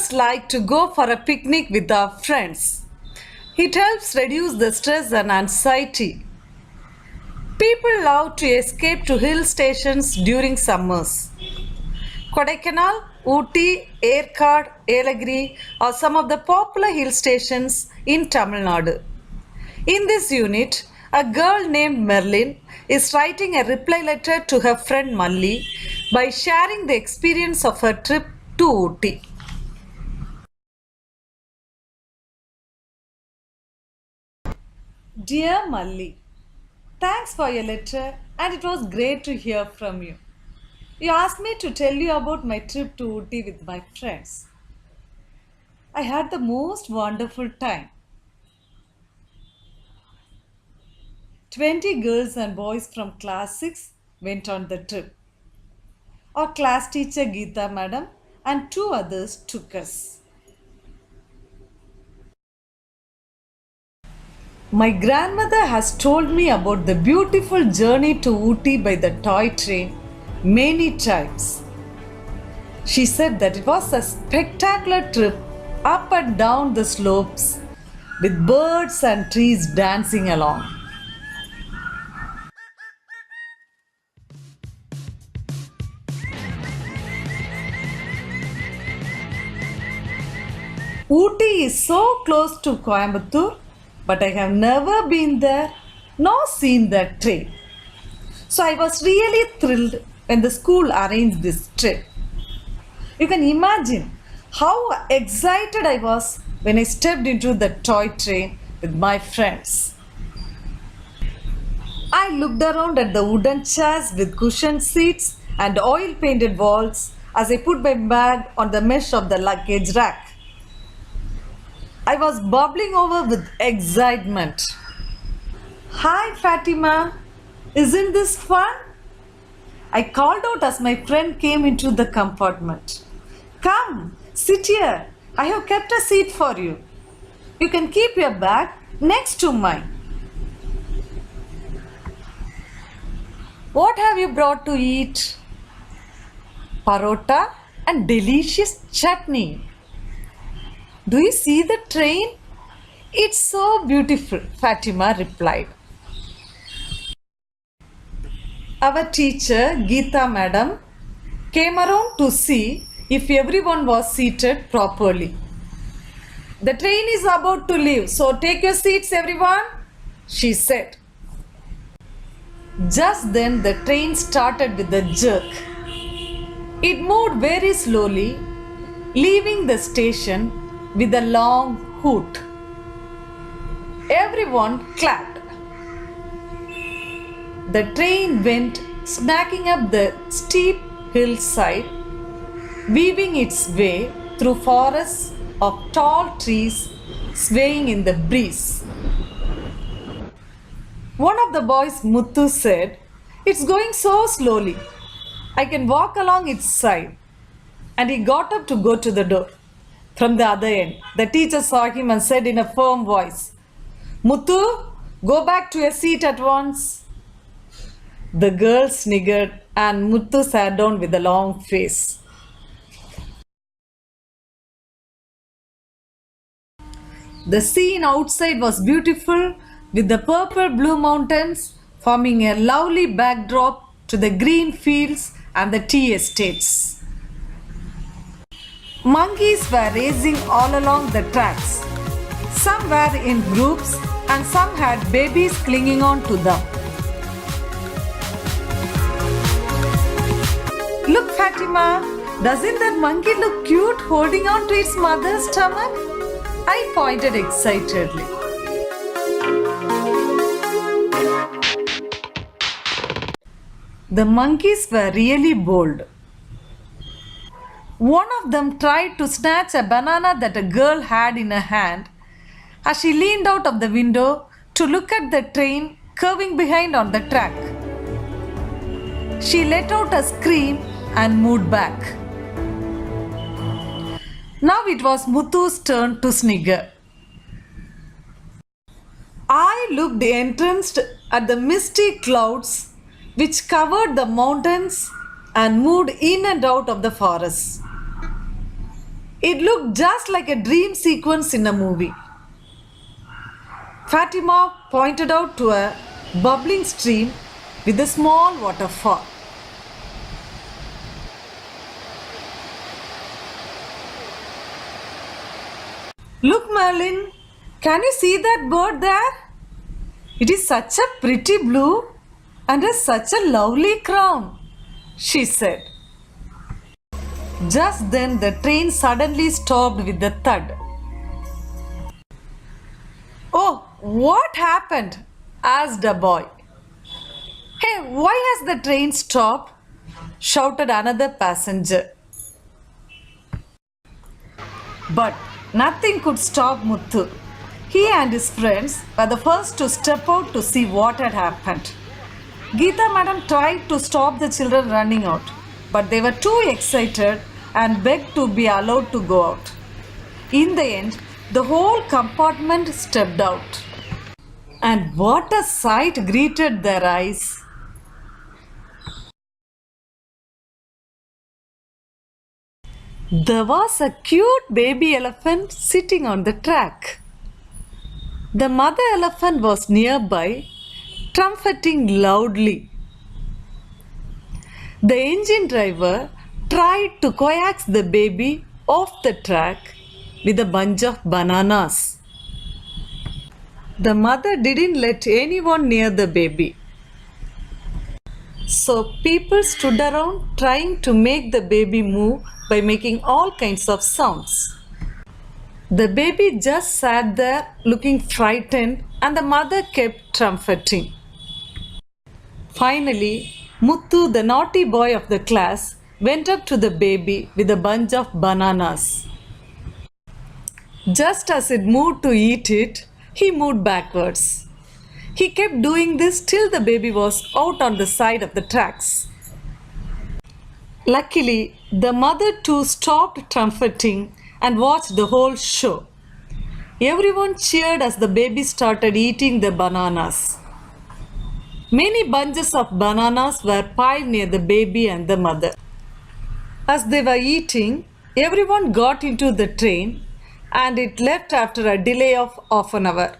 just like to go for a picnic with our friends. It helps reduce the stress and anxiety. People love to escape to hill stations during summers. Kodaikanal, Ooty, Erkard, Elagiri are some of the popular hill stations in Tamil Nadu. In this unit, a girl named Merlin is writing a reply letter to her friend Malli by sharing the experience of her trip to Ooty. Dear Malli, thanks for your letter and it was great to hear from you. You asked me to tell you about my trip to Ooty with my friends. I had the most wonderful time. 20 girls and boys from class 6 went on the trip. Our class teacher Geeta madam and two others took us. My grandmother has told me about the beautiful journey to Ooty by the toy train many times. She said that it was a spectacular trip up and down the slopes with birds and trees dancing along. Ooty is so close to Coimbatore, but I have never been there nor seen that train. So I was really thrilled when the school arranged this trip. You can imagine how excited I was when I stepped into the toy train with my friends. I looked around at the wooden chairs with cushioned seats and oil painted walls as I put my bag on the mesh of the luggage rack. I was bubbling over with excitement. Hi Fatima, isn't this fun? I called out as my friend came into the compartment. Come, sit here. I have kept a seat for you. You can keep your bag next to mine. What have you brought to eat? Parota and delicious chutney. Do you see the train? It's so beautiful, Fatima replied. Our teacher, Geeta madam, came around to see if everyone was seated properly. The train is about to leave, so take your seats, everyone, she said. Just then, the train started with a jerk. It moved very slowly, leaving the station with a long hoot. Everyone clapped. The train went snacking up the steep hillside, weaving its way through forests of tall trees swaying in the breeze. One of the boys, Muthu, said, "It's going so slowly. I can walk along its side." And he got up to go to the door. From the other end, the teacher saw him and said in a firm voice, "Muthu, go back to your seat at once." The girl sniggered and Muthu sat down with a long face. The scene outside was beautiful with the purple blue mountains forming a lovely backdrop to the green fields and the tea estates. Monkeys were racing all along the tracks. Some were in groups and some had babies clinging on to them. Look, Fatima, doesn't that monkey look cute holding on to its mother's stomach? I pointed excitedly. The monkeys were really bold. One of them tried to snatch a banana that a girl had in her hand as she leaned out of the window to look at the train curving behind on the track. She let out a scream and moved back. Now it was Muthu's turn to snigger. I looked entranced at the misty clouds which covered the mountains and moved in and out of the forest. It looked just like a dream sequence in a movie. Fatima pointed out to a bubbling stream with a small waterfall. Look, Merlin, can you see that bird there? It is such a pretty blue and has such a lovely crown, she said. Just then the train suddenly stopped with a thud. Oh, what happened? Asked a boy. Hey, why has the train stopped? Shouted another passenger. But nothing could stop Muthu. He and his friends were the first to step out to see what had happened. Geeta madam tried to stop the children running out, but they were too excited and begged to be allowed to go out. In the end, the whole compartment stepped out. And what a sight greeted their eyes! There was a cute baby elephant sitting on the track. The mother elephant was nearby, trumpeting loudly. The engine driver tried to coax the baby off the track with a bunch of bananas. The mother didn't let anyone near the baby. So people stood around trying to make the baby move by making all kinds of sounds. The baby just sat there looking frightened and the mother kept trumpeting. Finally, Muthu, the naughty boy of the class, went up to the baby with a bunch of bananas. Just as it moved to eat it, he moved backwards. He kept doing this till the baby was out on the side of the tracks. Luckily, the mother too stopped trumpeting and watched the whole show. Everyone cheered as the baby started eating the bananas. Many bunches of bananas were piled near the baby and the mother. As they were eating, everyone got into the train and it left after a delay of half an hour.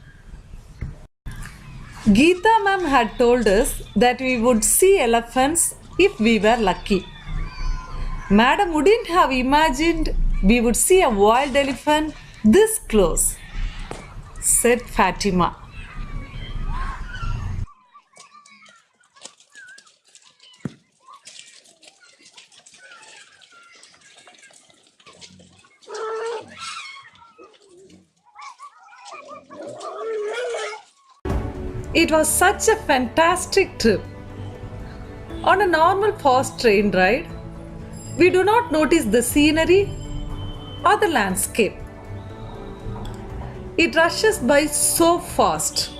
Geeta ma'am had told us that we would see elephants if we were lucky. Madam wouldn't have imagined we would see a wild elephant this close, said Fatima. It was such a fantastic trip. On a normal fast train ride, we do not notice the scenery or the landscape. It rushes by so fast.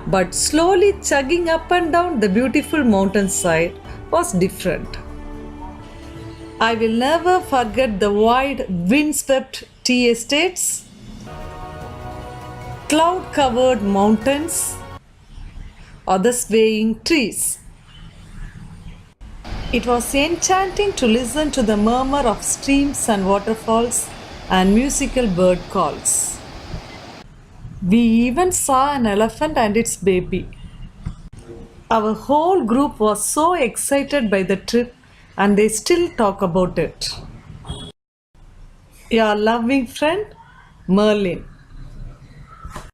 But slowly chugging up and down the beautiful mountainside was different. I will never forget the wide, windswept tea estates, cloud-covered mountains, or the swaying trees. It was enchanting to listen to the murmur of streams and waterfalls and musical bird calls. We even saw an elephant and its baby. Our whole group was so excited by the trip and they still talk about it. Your loving friend, Merlin.